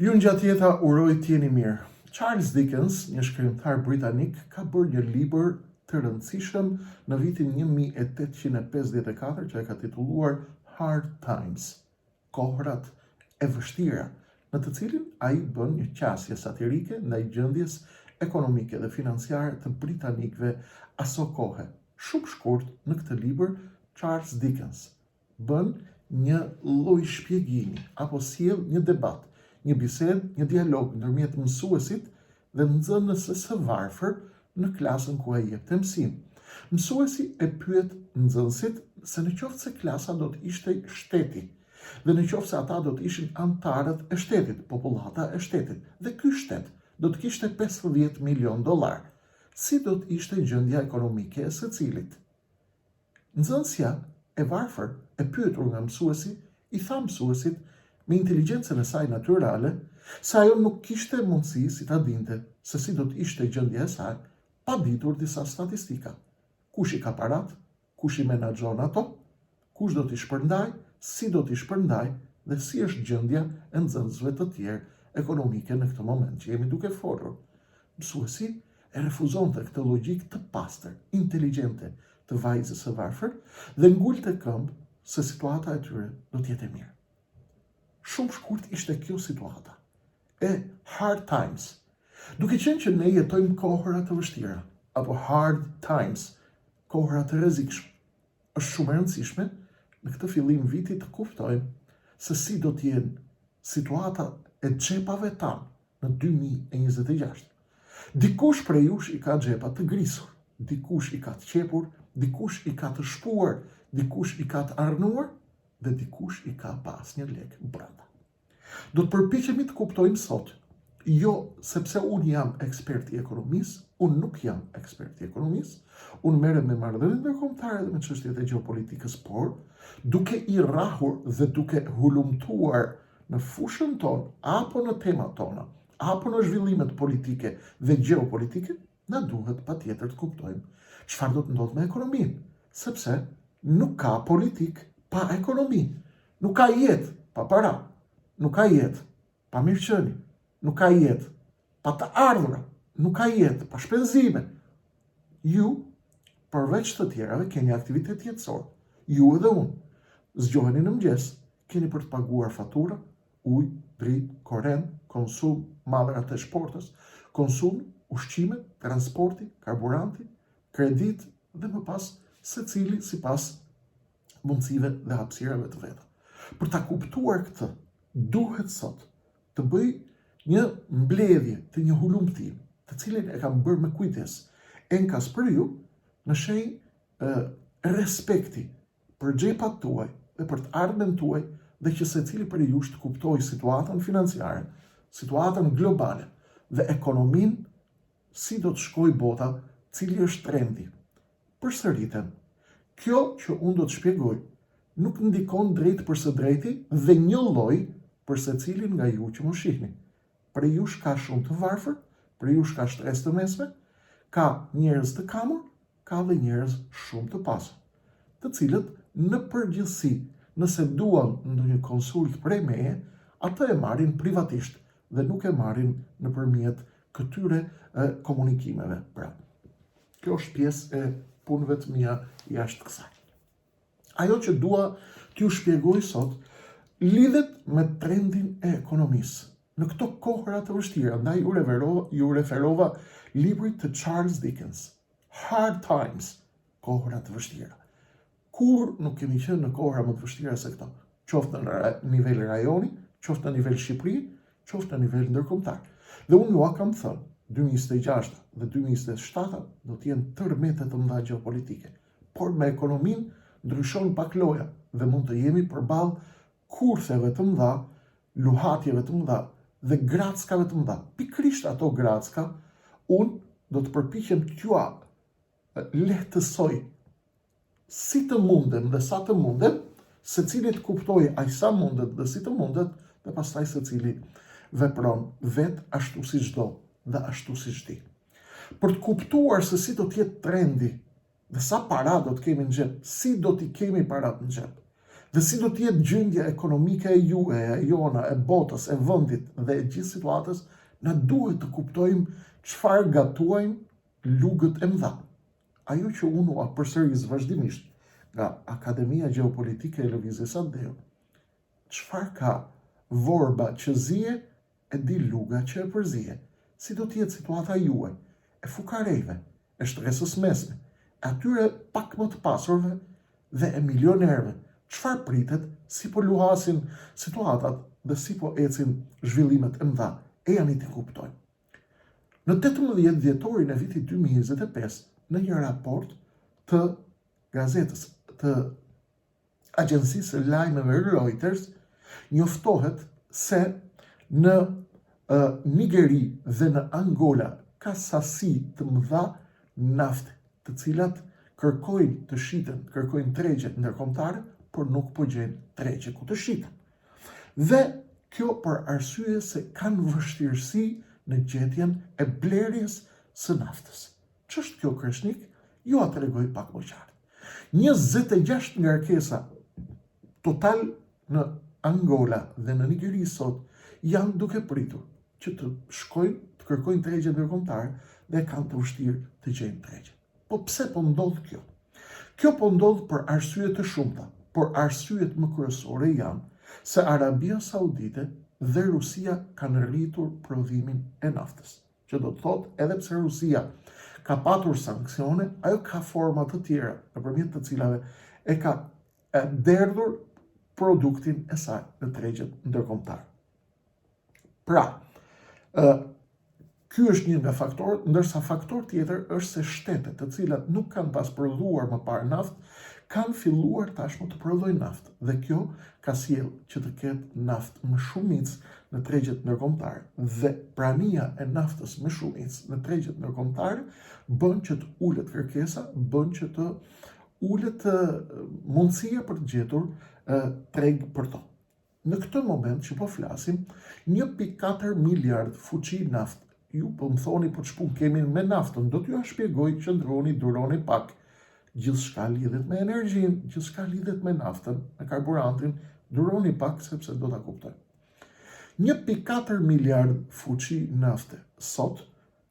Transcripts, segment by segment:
Ju në gjatë jeta uroj t'jeni mirë. Charles Dickens, një shkrimtar britanik, ka bërë një libër të rëndësishëm në vitin 1854 që e ka titulluar Hard Times, kohrat e vështira, në të cilin ai bën një qasje satirike ndaj gjendjes ekonomike dhe financiare të britanikëve aso kohe. Shumë shkurt në këtë libër Charles Dickens bën një lloj shpjegimi apo sjell një debat, një bisedë, një dialog ndërmjet mësuesit dhe nxënësve së varfër në klasën ku ai jepte mësim. Mësuesi e pyet nxënësit se në qoftë se klasa do të ishte shteti dhe në qoftë se ata do të ishin antarët e shtetit, popullata e shtetit, dhe ky shtet do të kishte $15 milion, si do të ishte gjendja ekonomike e secilit? Nxënësja e varfër e pyetur nga mësuesi i tha mësuesit me inteligjencën e saj natyrale se ajo nuk kishte mundësi si ta dinte se si do të ishte gjendja e saj pa ditur disa statistika. Kush i ka parat, kush i menaxhon ato, kush do t'i shpërndaj, si do t'i shpërndaj dhe si është gjendja e nxënësve të tjerë ekonomike në këtë moment që jemi duke folur. Mësuesi e refuzonte këtë logjik të pastër, inteligjente të vajzës së varfër dhe ngulte këmbë se situata e tyre do t'jetë e mirë. Shumë shkurt ishte kjo situata e hard times. Duke qenë që ne jetojmë kohëra të vështira apo hard times, kohëra të rrezikshme, është shumë e rëndësishme në këtë fillim viti të kuptojmë se si do të jenë situata e xhepave tanë në 2026. Dikush prej jush i ka xhepa të grisur, dikush i ka të qepur, dikush i ka të shpuar, dikush i ka të arnuar dhe dikush i ka pas një lek brenda. Do të përpiqemi të kuptojmë sot, jo sepse unë jam ekspert i ekonomisë, unë nuk jam ekspert i ekonomisë, unë merrem me marrëdhënie ndërkombëtare dhe me çështjet e gjeopolitikës, por duke i rrahur dhe duke hulumtuar në fushën tonë apo në temat tona, apo në zhvillimet politike dhe gjeopolitike, na duhet patjetër të kuptojmë çfarë do të ndodhë me ekonominë, sepse nuk ka politik pa ekonomi, nuk ka jetë pa para, nuk ka jetë pa mirëqenie, nuk ka jetë pa të ardhura, nuk ka jetë pa shpenzime. Ju, përveç të tjerave, keni aktivitet jetësor. Ju edhe unë. Zgjoheni në mëngjes, keni për të paguar fatura, ujë, dritë, korrent, konsum, malrat e shportës, konsum, ushqime, transporti, karburanti, kredit dhe më pas secili sipas mundësive dhe hapësirave të veta. Për ta kuptuar këtë, duhet sot të bëj një mbledhje të një hulumtimi, të cilin e kam bërë me kujdes, enkas për ju, në shenjë respekti për xhepat tuaj dhe për të ardhmen tuaj dhe që secili për ju të kuptojë situatën financiare, situatën globale dhe ekonominë, si do të shkojë bota, cili është trendi. Përsëritem, kjo që unë do të shpjegoj nuk ndikon drejt për së drejti dhe një lloj për secilin nga ju që më shihni. Për ju ka shumë të varfër, për ju ka stres të mesme, ka njerëz të kamur, ka dhe njerëz shumë të pasur, të cilët në përgjithësi, nëse duan ndonjë konsult prej meje, atë e marrin privatisht dhe nuk e marrin nëpërmjet këtyre komunikimeve. Pra, kjo është pjesë e punëve të mia jashtë kësaj. Ajo që dua t'ju shpjegoj sot lidhet me trendin e ekonomisë. Në këto kohëra të vështira, ndaj ju referova librit të Charles Dickens, Hard Times, kohëra të vështira. Kur nuk kemi qenë në kohëra më të vështira se këto, qoftë në nivel rajoni, qoftë në nivel Shqipëri, qoftë në nivel ndërkombëtar. Dhe unë ju kam thënë, 2026 dhe 2027 do të jenë tërmete të mëdha gjeopolitike, por me ekonominë ndryshon pak loja dhe mund të jemi përballë kurtheve të mëdha, luhatjeve të mëdha dhe grackave të mëdha. Pikrisht ato gracka, unë do të përpiqem t'ju lehtësoj si të mundem dhe sa të mundem, secili të kuptojë aq sa mundet dhe si të mundet, dhe pastaj secili vepron vetë ashtu siç do dhe ashtu siç di. Për të kuptuar se si do të jetë trendi dhe sa para do të kemi në xhep, si do t'i kemi parat në xhep, Dhe si do të jetë gjendja ekonomike e juaj, e jona, e botës, e vendit dhe e gjithë situatës, na duhet të kuptojmë çfarë gatuajnë lugët e mëdha. Ajo që unë u përsëris vazhdimisht nga Akademia Gjeopolitike e Lëvizjes Andeu, çfarë ka vorba që zije, e di luga që e përzije. Si do të jetë situata juaj, e fukareve, e shtresës mesme, e atyre pak më të pasurve dhe e milionerëve. Çfarë pritet, si po luhasin situatat dhe si po ecin zhvillimet e mëdha, e janë i të kuptojnë. Në 18 dhjetorin e vitit 2025, në një raport të gazetës të agjensisë lajmeve Reuters, njoftohet se në Nigeri dhe në Angola ka sasi të mëdha nafte, të cilat kërkojnë të shiten, kërkojnë tregje ndërkombëtare, por nuk po gjenë tregje ku të shiten. Dhe kjo për arsye se kanë vështirësi në gjetjen e blerjes së naftës. Ç'është kjo kreshnik? Ju a tregoj pak më qartë. 26 ngarkesa total në Angola dhe në Nigeri sot janë duke pritur që të shkojnë të kërkojnë tregje ndërkombëtare dhe kanë të vështirë të gjejnë tregje. Po pse po ndodh kjo? Kjo po ndodh për arsye të shumta, por arsyet më kryesore janë se Arabia Saudite dhe Rusia kanë rritur prodhimin e naftës. Që do të thotë, edhe pse Rusia ka patur sanksione, ajo ka forma të tjera nëpërmjet të cilave e ka derdhur produktin e saj në tregjet ndërkombëtare. Pra, ky është një nga faktorët, ndërsa faktor tjetër është se shtetet të cilat nuk kanë pas prodhuar më parë naftë, kanë filluar tashmë të prodhojnë naftë, dhe kjo ka sjellë që të ketë naftë më shumicë në tregjet ndërkombëtare, dhe prania e naftës më shumicë në tregjet ndërkombëtare bën që të ulet kërkesa, bën që të ulet mundësia për të gjetur treg për to. Në këtë moment që po flasim, 1.4 miliard fuqi naftë. Ju po më thoni po ç'pun kemi me naftën, do t'ju shpjegoj, qëndroni, duroni pak. Gjithçka lidhet me energjinë, gjithçka lidhet me naftën, me karburantin, duroni pak sepse do ta kuptoj. 1.4 miliard fuqi nafte sot,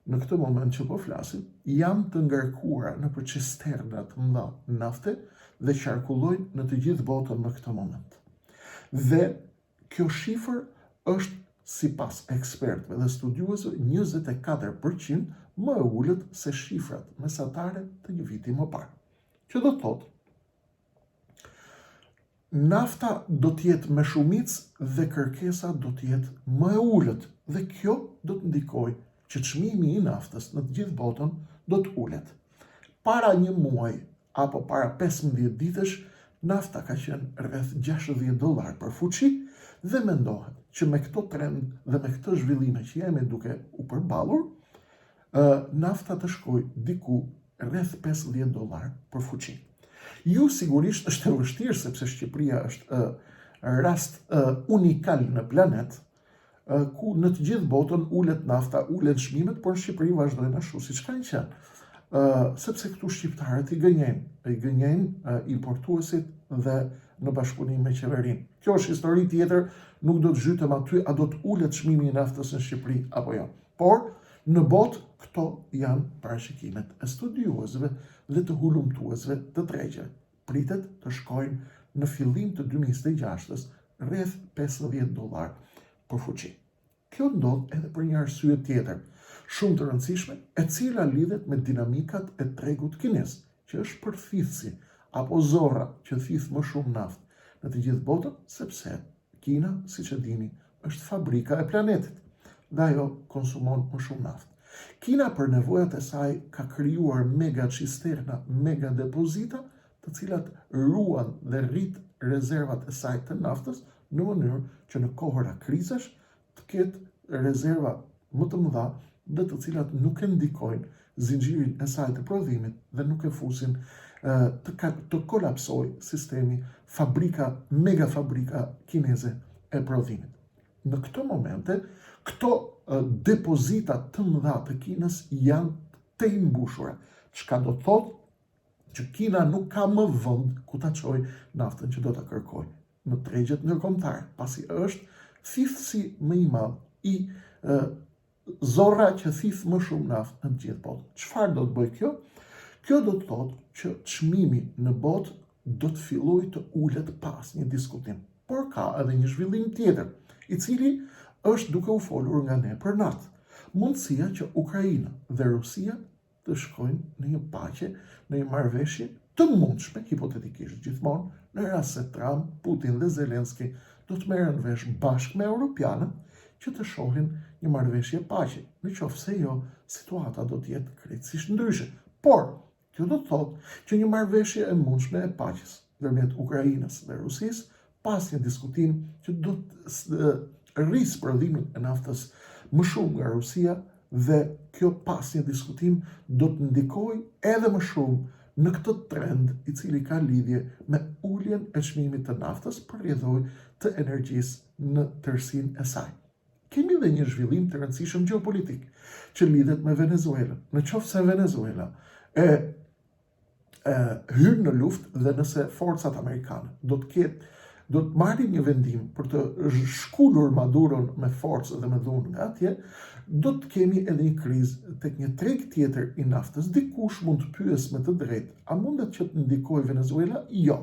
në këtë moment që po flasim, janë të ngarkuara nëpër cisterna të mëdha nafte dhe qarkullojnë në të gjithë botën në këtë moment. Dhe kjo shifër është, sipas ekspertëve dhe studiuesve, 24% më e ulët se shifrat mesatare të një viti më parë. Që do të thotë, nafta do të jetë me shumicë dhe kërkesa do të jetë më e ulët, dhe kjo do të ndikojë që çmimi i naftës në të gjithë botën do të ulet. Para një muaji apo para 15 ditësh, nafta ka qenë rreth $60 për fuqi dhe mendohet që me këto trend dhe me këto zhvillime që jemi duke u përballur, nafta të shkojë diku rreth $50 për fuqi. Ju sigurisht është e vështirë sepse Shqipëria është rast unikal në planet, ku në të gjithë botën ulet nafta, ulet çmimet, por në Shqipëri vazhdojnë ashtu siç kanë qenë. Sepse këtu shqiptarët i gënjejnë importuesit dhe në bashkëpunim me qeverinë. Kjo është histori tjetër, nuk do të zhytem aty, a do të ulet çmimi i naftës në Shqipëri apo jo. Por në botë këto janë parashikimet e studiuesve dhe të hulumtuesve të tregjeve. Pritet të shkojnë në fillim të 2026 rreth $50 për fuqi. Kjo ndodh edhe për një arsye tjetër, shumë të rëndësishme, e cila lidhet me dinamikat e tregut kinez, që është përthithësi apo zorra që thith më shumë naftë në të gjithë botën, sepse Kina, siç e dini, është fabrika e planetit dhe ajo konsumon më shumë naftë. Kina për nevojat e saj ka krijuar mega cisterna, mega depozita, të cilat ruan dhe rrit rezervat e saj të naftës në mënyrë që në kohëra krizesh të ketë rezerva më të mëdha dhe të cilat nuk e ndikojnë zinxhirin e saj të prodhimit dhe nuk e fusin të kolapsoj sistemi mega fabrika kineze e prodhimit. Në këto momente, këto depozita të mëdha të Kinës janë të mbushura, çka do të thotë që Kina nuk ka më vend ku ta çojë naftën që do ta kërkojë në tregjet ndërkombëtare, pasi është thithësi më i madh i zorra që thith më shumë naftë në të gjithë botën. Çfarë do të bëjë kjo? Kjo do të thotë që çmimi në botë do të fillojë të ulet pas një diskutim. Por ka edhe një zhvillim tjetër, i cili është duke u folur nga ne për natë. Mundësia që Ukraina dhe Rusia të shkojnë në një paqe, në një marrëveshje të mundshme, hipotetikisht gjithmonë, në rast se Trump, Putin dhe Zelenski do të merren vesh bashkë me europianët që të shohin një marrëveshje paqe, në qoftë se jo, situata do të jetë krejtësisht ndryshe. Por, kjo do të thotë që një marrëveshje e mundshme e paqes ndërmjet Ukrainës dhe Rusisë, pas një diskutim që do të rrisë prodhimin e naftës më shumë nga Rusia, dhe kjo pas një diskutim do të ndikojë edhe më shumë në këtë trend i cili ka lidhje me uljen e çmimit të naftës për rrjedhoj të energjisë në tërësinë e saj. Kemi dhe një zhvillim të rëndësishëm gjeopolitik që lidhet me Venezuelën. Në qoftë se Venezuela hyn në luftë dhe nëse forcat amerikane do të marrin një vendim për të shkullur Maduron me forcë dhe me dhunë nga atje, do të kemi edhe një krizë tek një treg tjetër i naftës. Dikush mund të pyes me të drejtë, a mundet që të ndikojë Venezuela? Jo.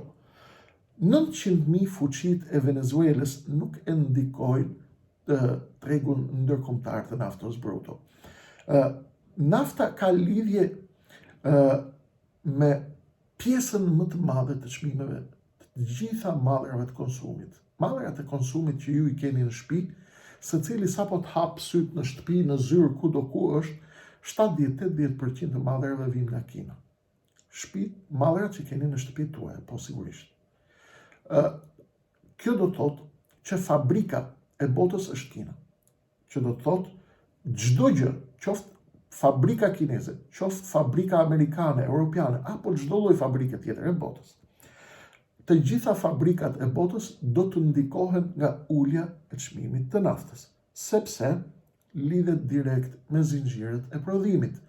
900.000 fuqit e Venezuelës nuk e ndikojnë tregun ndërkombëtar të naftos bruto. Nafta ka lidhje me pjesën më të madhe të çmimeve të gjitha mallrave të konsumit. Mallrat e konsumit që ju i keni në shtëpi, secili sapo të hap syt në shtëpi, në zyrë, kudo ku është, 70-80% të mallrave vijnë nga Kina. Mallrat që keni në shtëpi tuaja, po sigurisht. Kjo do të thotë që fabrika e botës është Kina. Që do të thotë çdo gjë, qoftë fabrika kineze, qoftë fabrika amerikane, europiane, apo çdo lloj fabrike tjetër e botës. Të gjitha fabrikat e botës do të ndikohen nga ulja e çmimit të naftës, sepse lidhet direkt me zinxhirët e prodhimit,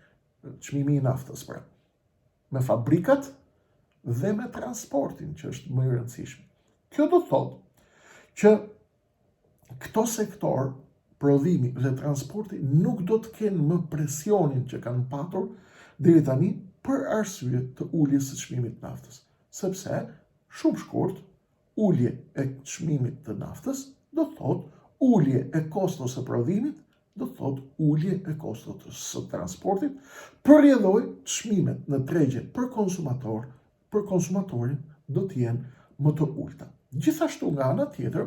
çmimi i naftës pra, me fabrikat dhe me transportin, që është më i rëndësishëm. Kjo do të thotë që këto sektor, prodhimi dhe transporti, nuk do të kenë më presionin që kanë patur deri tani për arsye të uljes së çmimit të naftës, sepse shumë shkurt, ulje e çmimit të naftës do të thotë ulje e kostos së prodhimit, do të thotë ulje e kostos së transportit, për rrjedhoj çmimet në tregje për konsumatorin do të jenë më të ulta. Gjithashtu nga ana tjetër,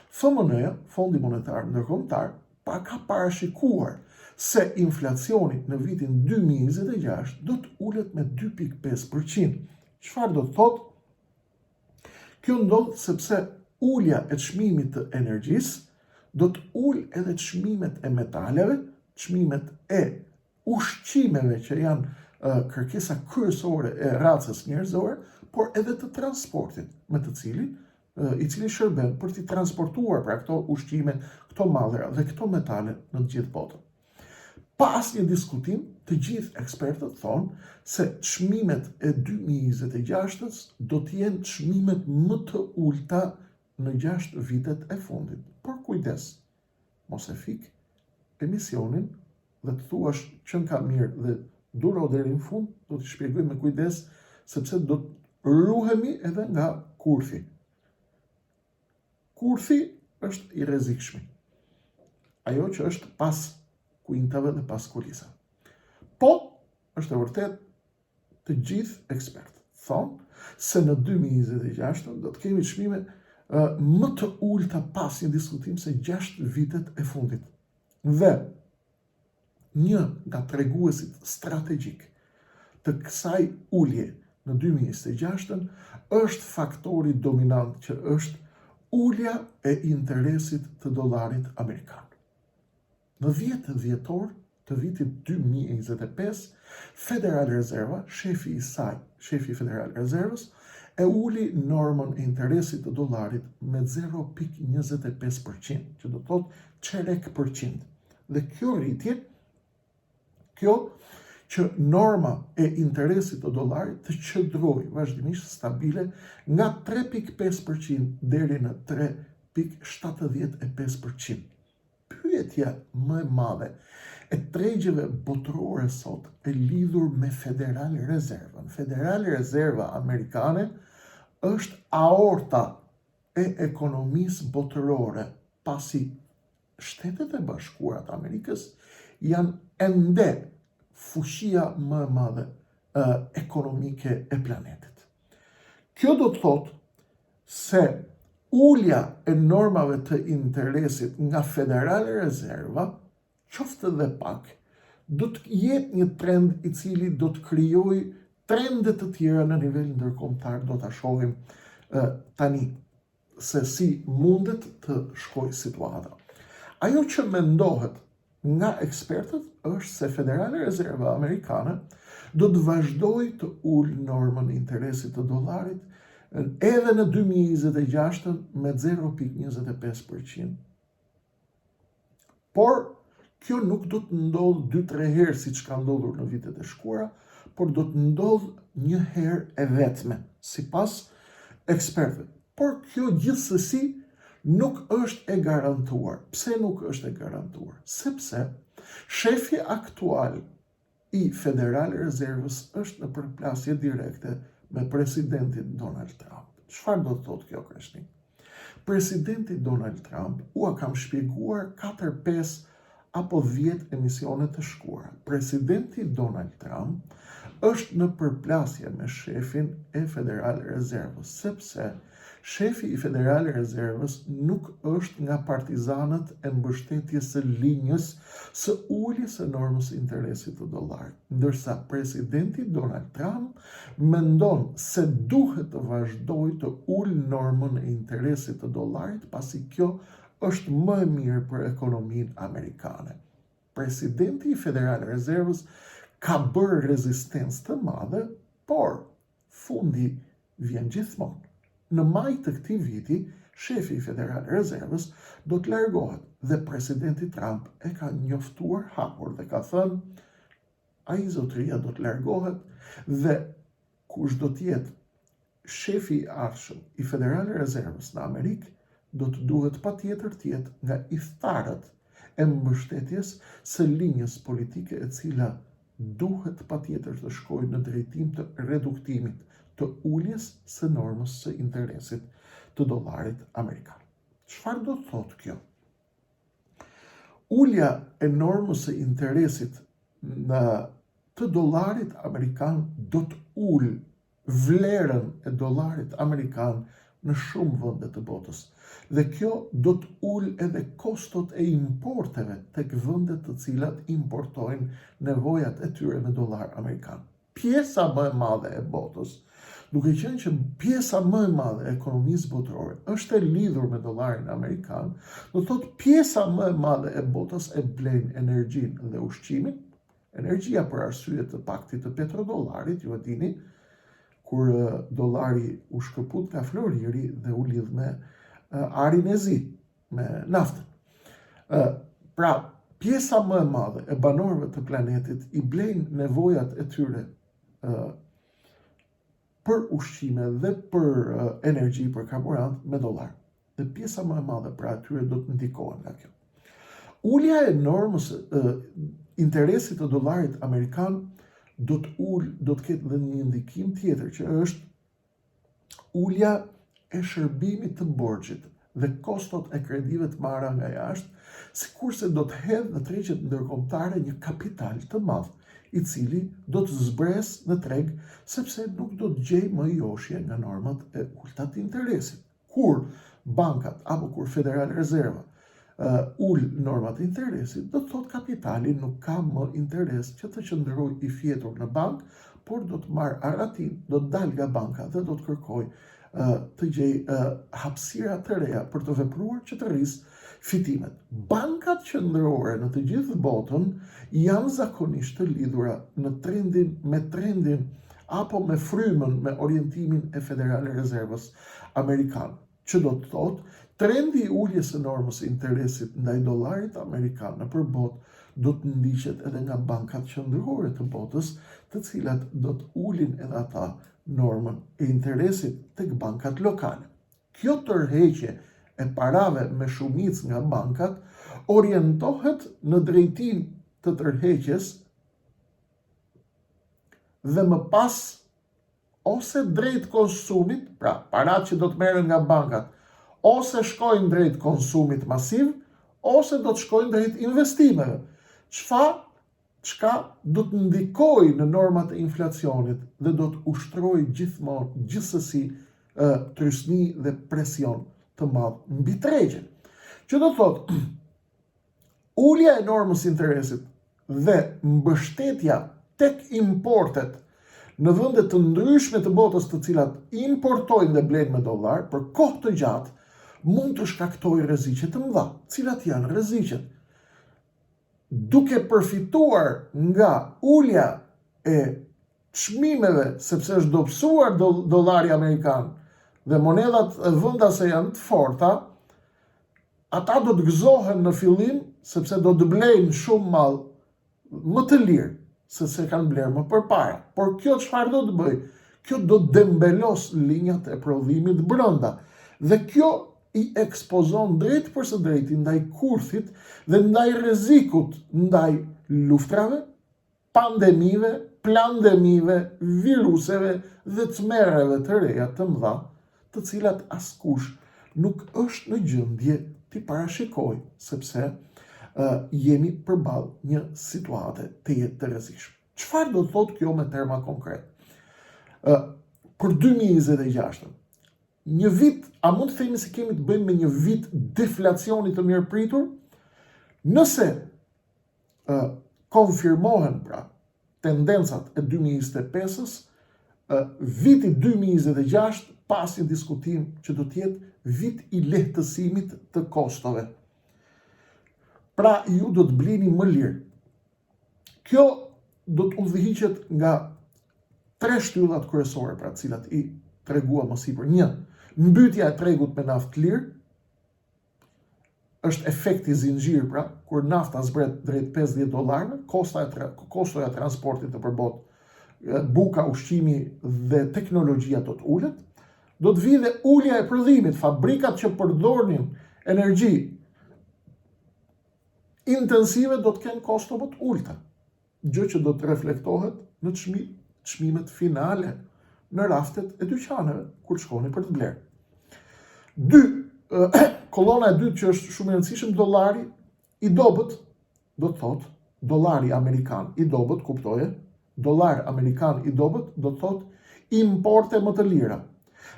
FMN-ja, Fondi Monetar Ndërkombëtar, ka parashikuar se inflacioni në vitin 2026 do të ulet me 2.5%. Çfarë do të thotë? Kjo ndodh sepse ulja e çmimit të energjisë do të ulë edhe çmimet e metaleve, çmimet e ushqimeve që janë kërkesa kryesore e racës njerëzore, por edhe të transportit, me të cilin i cili shërben për t'i transportuar pra këto ushqime, këto mallra dhe këto metale në të gjithë botën. Pas një diskutim, të gjithë ekspertët thonë se çmimet e 2026-s do të jenë çmimet më të ulta në 6 vitet e fundit. Por kujdes, mos e fik emisionin dhe të thuash që ka mirë dhe duro deri në fund, do t'i shpjegoj me kujdes sepse do të ruhemi edhe nga kurthi. Kurthi është i rrezikshëm. Ajo që është pas kuintave dhe pas kulisave. Po, është e vërtet, të gjithë ekspertët thonë se në 2026 do të kemi çmime më të ulta pas një diskutim se 6 vitet e fundit. Dhe një nga treguesit strategjik të kësaj ulje në 2026 është faktori dominant që është ulja e interesit të dollarit amerikan. Në 10 dhjetor të vitit 2025, Federal Reserva, shefi i saj, shefi Federal Rezervës, e uli normën e interesit të dollarit me 0.25%, që do të thotë 0.5%. Dhe kjo rritje, kjo që norma e interesit të dollarit të qëndrojë vazhdimisht stabile nga 3.5% deri në 3.75%. Pyetja më e madhe e tregjeve botërore sot e lidhur me Federal Reservën. Federal Reserva amerikane është aorta e ekonomisë botërore, pasi Shtetet e Bashkuara të Amerikës janë ende fuqia më e madhe ekonomike e planetit. Kjo do të thotë se ulja e normave të interesit nga Federal Reserva, qoftë dhe pak, do të jetë një trend i cili do të krijojë trende të tjera në nivel ndërkombëtar. Do ta shohim tani se si mundet të shkojë situata. Ajo që mendohet nga ekspertët është se Federal Reserva amerikane do të vazhdojë të ulë normën e interesit të dollarit edhe në 2026 me 0.25%. Por kjo nuk do të ndodhë 2-3 herë siç ka ndodhur në vitet e shkuara, por do të ndodhë një herë e vetme, sipas ekspertëve. Por kjo gjithsesi nuk është e garantuar. Pse nuk është e garantuar? Sepse shefi aktual i Federal Reservës është në përplasje direkte me presidentin Donald Trump. Çfarë do të thotë kjo kreshtim? Presidenti Donald Trump ua kam shpjeguar 4-5 apo 10 emisione të shkuara. Presidenti Donald Trump është në përplasje me shefin e Federal Reservës, sepse shefi i Federal Reservës nuk është nga partizanët e mbështetjes së linjës së uljes së normës së interesit të dollarit, ndërsa presidenti Donald Trump mendon se duhet të vazhdojë të ulë normën e interesit të dollarit, pasi kjo është më e mirë për ekonominë amerikane. Presidenti i Federal Reservës ka bërë rezistencë të madhe, por fundi vjen gjithmonë. Në maj të këtij viti, shefi i Federal Reservës do të largohet dhe presidenti Trump e ka njoftuar hapur dhe ka thënë ai zotëria do të largohet dhe kush do të jetë shefi i ardhshëm i Federal Reservës në Amerikë do të duhet patjetër të jetë nga iftarët e mbështetjes së linjës politike e cila duhet patjetër të shkojë në drejtim të reduktimit të uljes së normës së interesit të dollarit amerikan. Çfarë do të thotë kjo? Ulja e normës së interesit të dollarit amerikan do të ulë vlerën e dollarit amerikan në shumë vende të botës. Dhe kjo do të ulë edhe kostot e importeve tek vendet të cilat importojnë nevojat e tyre me dollar amerikan. Pjesa më e madhe e botës, duke qenë që pjesa më e madhe e ekonomisë botërore është e lidhur me dollarin amerikan, do thotë pjesa më e madhe e botës e blen energjinë dhe ushqimin. Energjia për arsye të paktit të petrodollarit, ju e dini, kur dollari u shkëput nga floriri dhe u lidh me arin e zi, me naftën. Pra, pjesa më e madhe e banorëve të planetit i blejnë nevojat e tyre për ushqime dhe për energji, për karburant me dollar. Dhe pjesa më e madhe pra atyre do të ndikohen nga kjo. Ulja e normës interesit të dollarit amerikan do të ketë dhe një ndikim tjetër, që është ulja e shërbimit të borxhit dhe kostot e kredive të marra nga jashtë, sikurse do të hedhë në tregjet ndërkombëtare një kapital të madh, i cili do të zbresë në treg, sepse nuk do të gjejë më joshje nga normat e ulta të interesit. Kur bankat apo kur Federal Reserva ul normat e interesit, do të thotë kapitali nuk ka më interes që të qëndrojë i fjetur në bank, por do të marrë aratin, do të dalë nga banka dhe do të kërkojë të gjejë hapësira të reja për të vepruar që të rrisë fitimet. Bankat qendrore në të gjithë botën janë zakonisht të lidhura me trendin apo me frymën, me orientimin e Federal Reservës amerikan, që do të thotë trendi i uljes së normës së interesit ndaj dollarit amerikan nëpër botë do të ndiqet edhe nga bankat qendrore të botës, të cilat do të ulin edhe ata normën e interesit tek bankat lokale. Kjo tërheqje e parave me shumicë nga bankat orientohet në drejtim të tërheqjes dhe më pas ose drejt konsumit, pra parat që do të merren nga bankat, ose shkojnë drejt konsumit masiv, ose do të shkojnë drejt investimeve. Çka do të ndikojë në normat e inflacionit dhe do të ushtrojë gjithsesi trysni dhe presion të madh mbi tregjen. Që do thotë, ulja e normës interesit dhe mbështetja tek importet në vende të ndryshme të botës të cilat importojnë dhe blejnë me dollar për kohë të gjatë, mund të shkaktojë rreziqe të mëdha. Cilat janë rreziqet? Duke përfituar nga ulja e çmimeve, sepse është dobësuar dollari amerikan dhe monedat vendase janë të forta, ata do të gëzohen në fillim sepse do të blejnë shumë mall më të lirë se se kanë blerë më përpara. Por kjo çfarë do të bëjë? Kjo do të dembelos linjat e prodhimit brenda. Dhe kjo i ekspozon drejt për së drejti ndaj kurthit dhe ndaj rrezikut ndaj luftrave, pandemive, plandemive, viruseve dhe çmerreve të reja të mëdha, të cilat askush nuk është në gjendje t'i parashikojë, sepse jemi përballë një situate të rrezikshme. Çfarë do të thotë kjo me terma konkret? Për 2026, një vit, a mund të themi se kemi të bëjmë me një vit deflacionit të mirëpritur? Nëse konfirmohen pra tendencat e 2025-s, viti 2026 pasi diskutim që do të jetë vit i lehtësimit të kostove. Pra ju do të blini më lirë. Kjo do të udhëhiqet nga 3 shtyllat kryesore, pra të cilat i tregua më sipër. 1. Mbytja e tregut me naftë lirë, është efekti zinxhir, pra, kur nafta zbret drejt $50, kostoja e transportit të përbot, buka, ushqimi dhe teknologjia do të ulet, do të vijë dhe ulja e prodhimit, fabrikat që përdornin energji intensive do të kenë kosto më të ulta, gjë që do të reflektohet në çmimet finale në raftet e dyqaneve kur shkoni për të blerë. 2. Kolona e dytë që është shumë e rëndësishme, dollari i dobët, do të thotë dollari amerikan i dobët, kuptoje? Dollar amerikan i dobët do të thotë importe më të lira.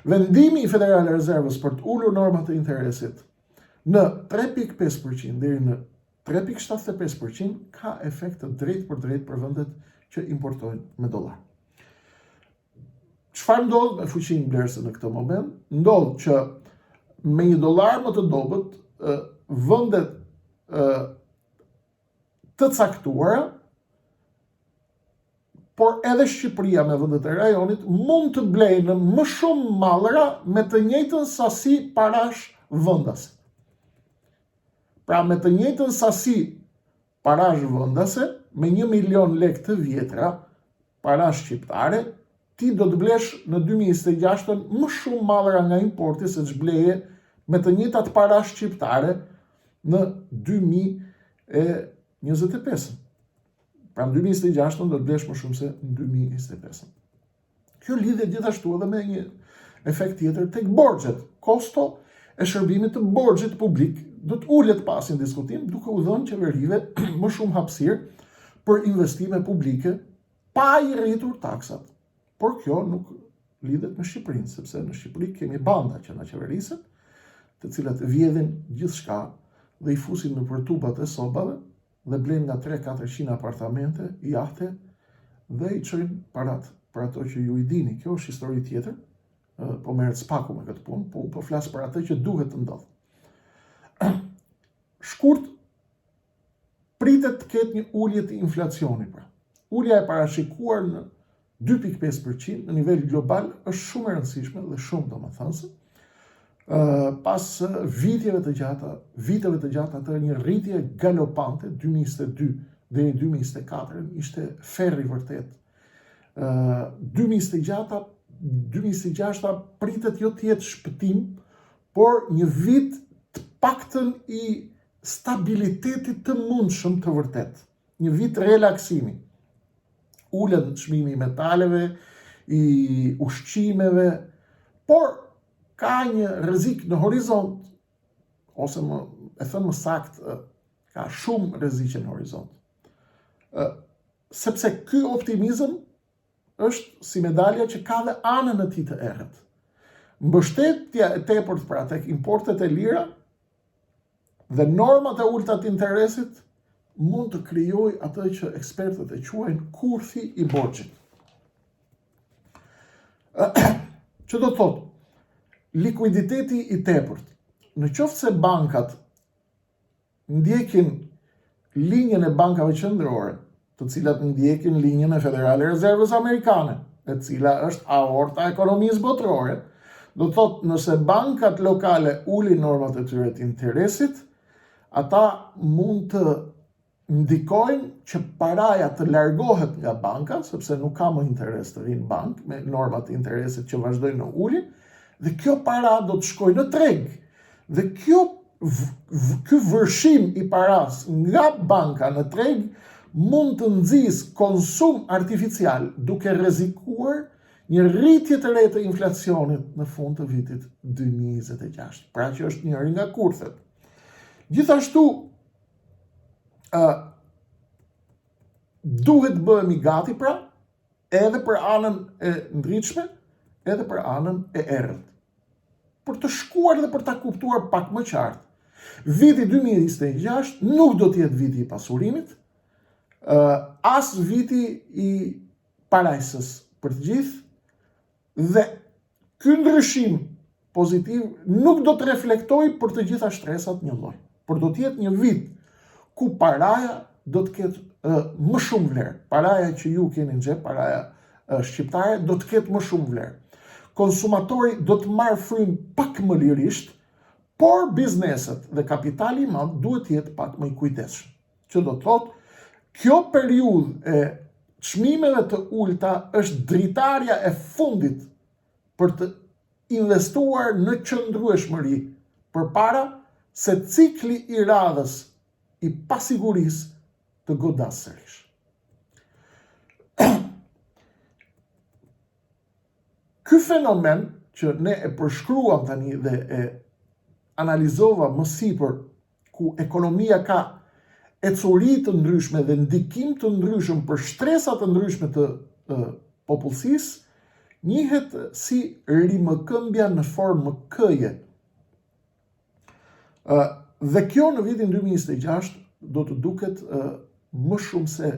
Vendimi i Federale e Rezervës për të ulur normat e interesit në 3.5% deri në 3.75% ka efekt të drejt për vendet që importojnë me dollar. Çfarë ndodh me fuqinë blerëse në këtë moment? Ndodh që me një dollar më të dobët, vendet të caktuara, por edhe Shqipëria me vendet e rajonit mund të blejnë më shumë mallra me të njëjtën sasi parash vendase. Pra me të njëjtën sasi parash vendase, me 1 milion lekë të vjetra parash shqiptare, ti do të blesh në 2026 më shumë mallra nga importi se ç'bleje me të njëjtat parash shqiptare në 2025. Pra në 2026 do të blesh më shumë se në 2025. Kjo lidhet gjithashtu edhe me një efekt tjetër tek borxhet. Kosto e shërbimit të borxhit publik do të ulet pasi në diskutim, duke u dhënë qeverive më shumë hapësirë për investime publike pa i rritur taksat. Por kjo nuk lidhet me Shqipërinë, sepse në Shqipëri kemi banda që na qeverisin, të cilat vjedhin gjithçka dhe i fusin nëpër tubat e sobave dhe blejnë nga 300-400 apartamente, jahte dhe i çojnë parat për ato që ju i dini. Kjo është histori tjetër, po merret spaku me këtë punë, po flas për atë që duhet të ndodh. Shkurt, pritet të ketë një ulje të inflacionit. Pra. Ulja e parashikuar në 2.5% në nivel global është shumë e rëndësishme dhe shumë domethënëse. Pas viteve të gjata të një rritje galopante 2022 dhe 2024 ishte ferri vërtet. 2026 pritet jo të jetë shpëtim, por një vit të paktën i stabilitetit të mundshëm të vërtet. Një vit relaksimi. Ulet çmimi i metaleve, i ushqimeve, por ka një rrezik në horizont, ose e them më saktë, ka shumë rreziqe në horizont. Sepse ky optimizëm është si medalja që ka dhe anën e tij të errët. Mbështetja e tepërt pra tek importet e lira dhe normat e ulta të interesit mund të krijojë atë që ekspertët e quajnë kurthi i borxhit. Që do të thotë, likuiditeti i tepërt. Në qoftë se bankat ndjekin linjën e bankave qendrore, të cilat ndjekin linjën e Federale Rezervës Amerikane, e cila është aorta e ekonomisë botërore, do të thotë nëse bankat lokale ulin normat e tyre të interesit, ata mund të ndikojnë që paraja të largohet nga banka, sepse nuk ka më interes të rinë bank, me normat e interesit që vazhdojnë në ulje, dhe kjo para do të shkojë në treg. Dhe ky vërshim i paras nga banka në treg mund të nxjisë konsum artificial, duke rrezikuar një rritje të re të inflacionit në fund të vitit 2026. Pra që është njëri nga kurthet. Gjithashtu, duhet bëhemi gati pra, edhe për anën e ndritshme, edhe për anën e errët. Për të shkuar dhe për ta kuptuar pak më qartë. Viti 2026 nuk do të jetë viti i pasurimit, as viti i parajsës për të gjithë, dhe ky ndryshim pozitiv nuk do të reflektojë për të gjitha shtresat një lloj, por do të jetë një vit ku paraja do të ketë më shumë vlerë. Paraja që ju keni në xhep, paraja shqiptare, do të ketë më shumë vlerë. Konsumatori do të marrë frymë pak më lirisht, por bizneset dhe kapitali i madh duhet të jetë pak më i kujdesshëm. Që do të thotë, kjo periudhë e çmimeve të ulta është dritarja e fundit për të investuar në qëndrueshmëri, përpara se cikli i radhës i pasigurisë të godasë sërish. Ky fenomen që ne e përshkruam tani dhe e analizova më sipër, ku ekonomia ka ecuri të ndryshme dhe ndikim të ndryshëm për shtresat të ndryshme të popullsisë, njihet si rimëkëmbja në formë këje. Dhe kjo në vitin 2026 do të duket më shumë se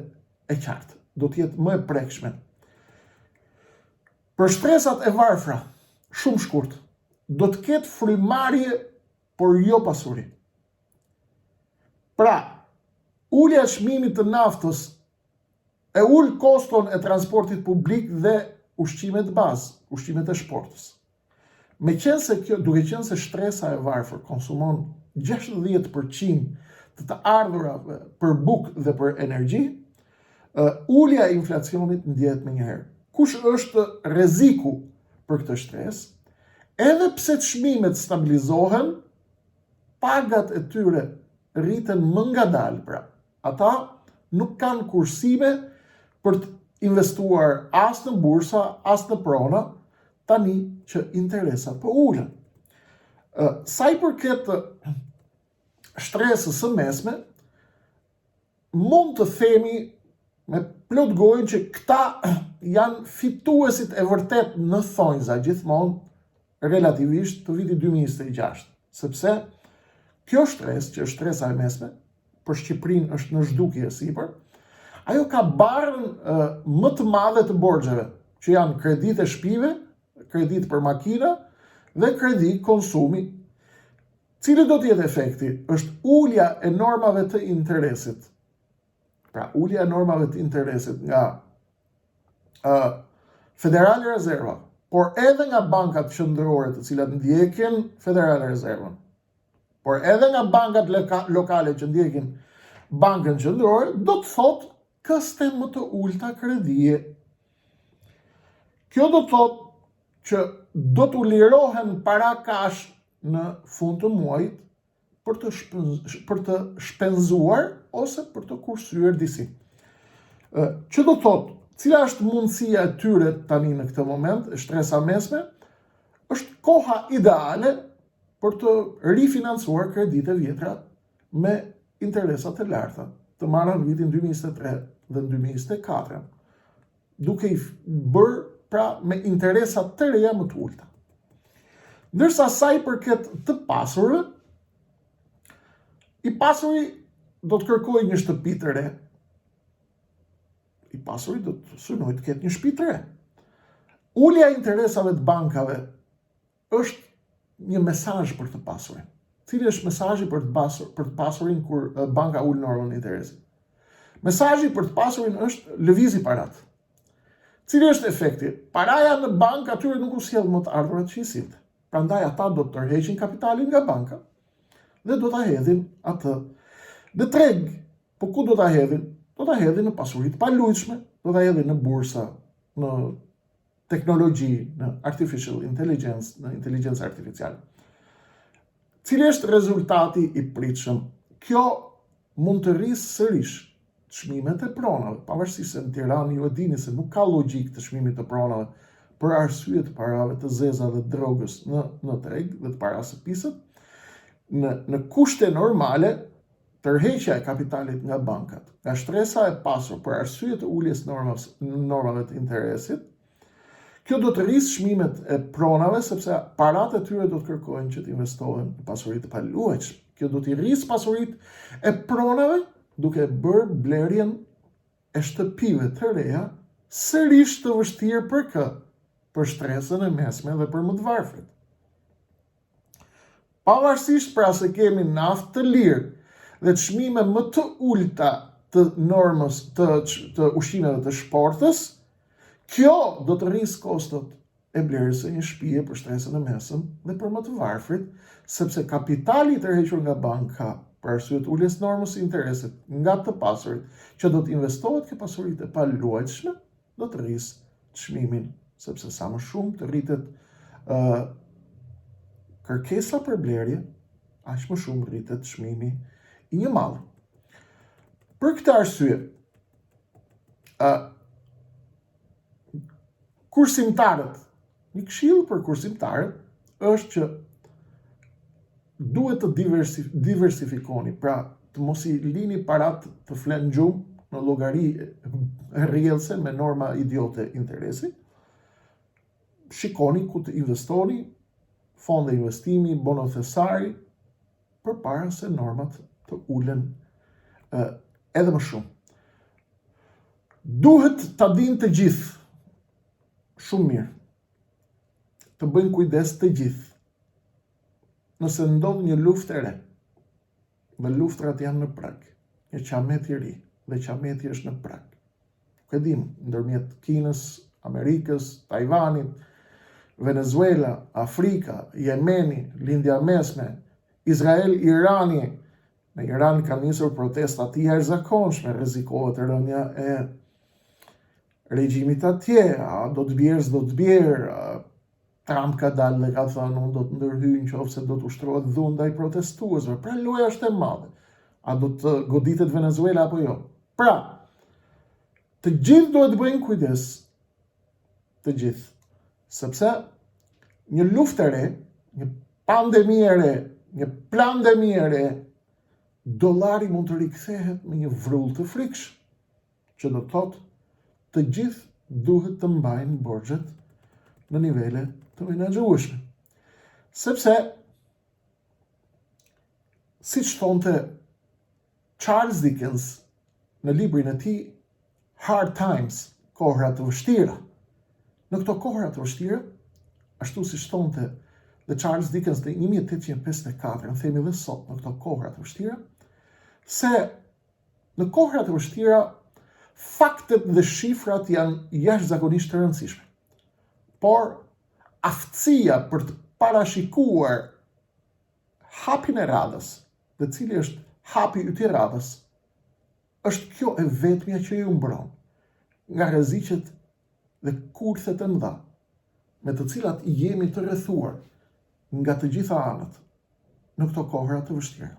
e qartë, do të jetë më e prekshme. Për shtresat e varfra, shumë shkurt, do të ketë frymarrje, por jo pasuri. Pra, ulja e çmimit të naftës e ul koston e transportit publik dhe ushqimet bazë, ushqimet e shportës. Duke qenë se shtresa e varfër konsumon 60% të ardhurave për bukë dhe për energji, ulja e inflacionit ndjehet menjëherë. Kush është rreziku për këtë shtresë? Edhe pse çmimet stabilizohen, pagat e tyre rriten më ngadalë, pra. Ata nuk kanë kursime për të investuar as në bursa, as në prona, tani që interesat po ulen. Sa i përket shtresës së mesme, mund të themi me plot gojë që këta janë fituesit e vërtet në thonjza gjithmonë relativisht të vitit 2026, sepse kjo shtresë, që është shtresa e mesme, për Shqipërinë është në zhdukje sipër, ajo ka barën më të madhe të borxheve, që janë kredit e shtëpive, kredit për makina dhe kredit konsumi. Cili do të jetë efekti? Është ulja e normave të interesit. Pra, ulja e normave të interesit nga Federale Rezerva por edhe nga bankat qendrore të cilat ndjekin Federal Rezervën, por edhe nga bankat lokale që ndjekin bankën qendrore, do të thotë këste më të ulta kredie. Kjo do të thotë që do të lirohen para kash në fund të muajit për të shpenzuar ose për të kursyer disi. Që do të thotë, cila është mundësia e tyre tani në këtë moment, shtresa mesme, është koha ideale për të rifinancuar kredite vjetra me interesat e larta, të marra në vitin 2023 dhe 2024, duke i bërë pra me interesat të reja më të ulta. Ndërsa sa i përket të pasurve, i pasuri do të kërkojë një shtëpi të re. I pasuri do të synojë të ketë një shtëpi të re. Ulja e interesave të bankave është një mesazh për të pasurin. Cili është mesazhi për të pasurin kur banka ul normën e interesit? Mesazhi për të pasurin është lëvizi parat. Cili është efekti? Paraja në bankë atyre nuk u sjell më të ardhurat që i sillte. Prandaj ata do të tërheqin kapitalin nga banka dhe do ta hedhin atë në treg. Po ku do ta hedhin? Do ta hedhin në pasuri të palujshme, do ta hedhin në bursa, në teknologji, në artificial intelligence, në inteligjencë artificiale. Cili është rezultati i pritshëm? Kjo mund të rrisë sërish çmimet e pronave, pavarësisht se në Tiranë ju e dini se nuk ka logjik të çmimit të pronave për arsye të parave të zeza dhe drogës në treg dhe të parasëpisët. Në kushte normale, tërheqja e kapitalit nga bankat, nga shtresa e pasur për arsye të uljes normave të interesit, kjo do të rrisë çmimet e pronave sepse paratë e tyre do të kërkojnë që të investohen në pasuri të paluajtshme. Kjo do të rrisë pasuritë e pronave duke bërë blerjen e shtëpive të reja sërish të vështirë për shtresën e mesme dhe për më të varfrit. Pavarësisht pra se kemi naftë të lirë dhe çmime më të ulta të normës të ushqimeve të shportës, kjo do të rrisë kostot e blerjes së një shtëpie për shtresën e mesëm dhe për më të varfrit, sepse kapitali i tërhequr nga banka për arsye të uljes normës së interesit nga të pasurit që do të investohet ke pasuritë e paluajtshme, do të rrisë çmimin, sepse sa më shumë të rritet kërkesa për blerje, aq më shumë rritet çmimi i një malli. Për këtë arsye, kursimtarët, një këshill për kursimtarët është që duhet të diversifikoni, pra të mos i lini parat të flenë gjumë në llogari rrjedhse me norma idiote interesi. Shikoni ku të investoni, fonde investimi, bono thesari, përpara se normat të ulen edhe më shumë. Duhet ta dinë të gjithë shumë mirë, të bëjnë kujdes të gjithë. Nëse ndodh një luftë e re, dhe luftrat janë në prag, një qameti i ri dhe qameti është në prag. Ku e dim, ndërmjet Kinës, Amerikës, Tajvanit, Venezuela, Afrika, Jemeni, Lindja Mesme, Izrael, Irani. Në Iran ka nisur protesta të jashtëzakonshme, rrezikohet rënja e regjimit atje, a do të bjerë, s'do të bjerë. Trump ka dalë dhe ka thënë unë do të ndërhyj nëse do të ushtrohet dhunë ndaj protestuesve. Pra loja është e madhe. A do të goditet Venezuela apo jo? Pra, të gjithë duhet të bëjnë kujdes. Të gjithë. Sepse një luftë e re, një pandemi e re, një plandemi e re, dollari mund të rikthehet me një vrull të frikshëm, që do të thotë të gjithë duhet të mbajnë borxhet në nivele të menaxhueshme. Sepse, siç thonte Charles Dickens në librin e tij Hard Times, kohra të vështira. Në këto kohra të vështira, ashtu siç thonte dhe Charles Dickens në 1854, në themi dhe sot në këto kohra të vështira, se në kohra të vështira faktet dhe shifrat janë jashtëzakonisht të rëndësishme. Por aftësia për të parashikuar hapin e radhës, dhe cili është hapi i radhës, është kjo e vetmja që ju mbron nga rreziqet dhe kurthet e mëdha, me të cilat jemi të rrethuar nga të gjitha anët në këto kohëra të vështira.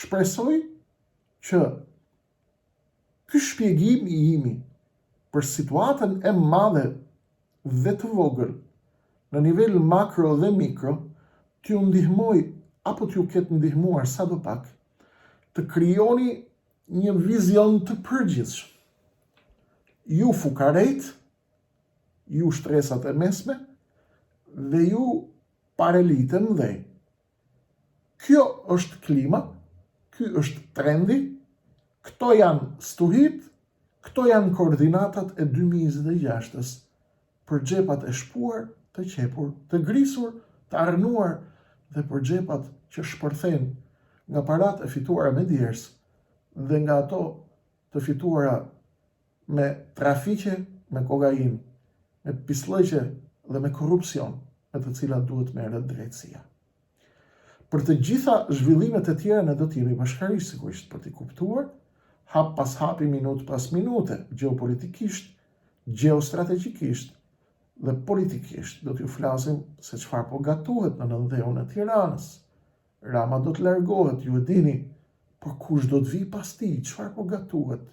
Shpresoj që ky shpjegim i imi për situatën e madhe dhe të vogël në nivel makro dhe mikro t'ju ndihmoj apo t'ju ketë ndihmuar sadopak të krijoni një vizion të përgjithshëm. Ju fukarejt, ju shtresat e mesme dhe ju parelite mëdhej. Kjo është klima, ky është trendi, këto janë stuhit, këto janë koordinatat e 2026-ës për xhepat e shpuar, të qepur, të grisur, të arënuar dhe për xhepat që shpërthen nga parat e fituara me djers dhe nga ato të fituara me trafiqe, me kokain, me pislëqe dhe me korrupsion, me të cilat duhet merret drejtësia. Për të gjitha zhvillimet e tjera ne do të jemi bashkërisht sigurisht për t'i kuptuar, hap pas hapi, minutë pas minute, gjeopolitikisht, gjeostrategjikisht dhe politikisht do t'ju flasim se çfarë po gatuhet në nëndheun e Tiranës. Rama do të largohet, ju e dini, por kush do të vi pas tij, çfarë po gatuhet,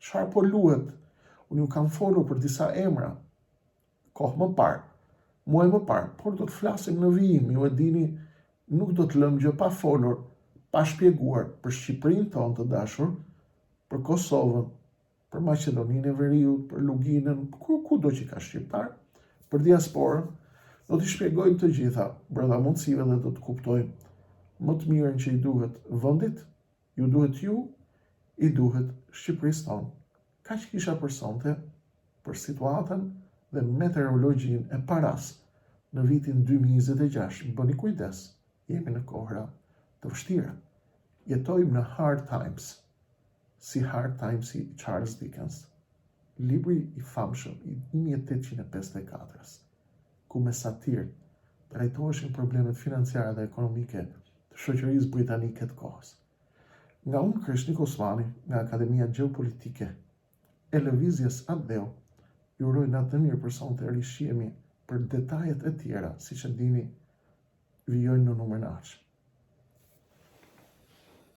çfarë po luhet. Unë ju kam folur për disa emra kohë më parë, muaj më parë, por do të flasim në vijim, ju e dini, nuk do të lëm gjë pa folur, pa shpjeguar për Shqipërinë tonë të dashur, për Kosovën, për Maqedoninë e Veriut, për Luginën, kudo që ka shqiptar, për diasporën, do t'i shpjegojmë të gjitha brenda mundësive dhe do të kuptojmë më të mirën që i duhet vendit, ju duhet ju, i duhet Shqipërisë tonë. Kaq kisha për sonte për situatën dhe meteorologjinë e paras në vitin 2026. Bëni kujdes, jemi në kohra të vështira. Jetojmë në hard times, si Hard Times i Charles Dickens, libri i famshëm i 1854-s, ku me satir trajtoheshin problemet financiare dhe ekonomike të shoqërisë britanike të kohës. Nga unë Krishnik Osmani, nga Akademia Gjeopolitike e Lëvizjes Adheu, ju uroj natë të mirë për sonte, rishihemi për detajet e tjera, siç e dini, vijojnë në numër naç.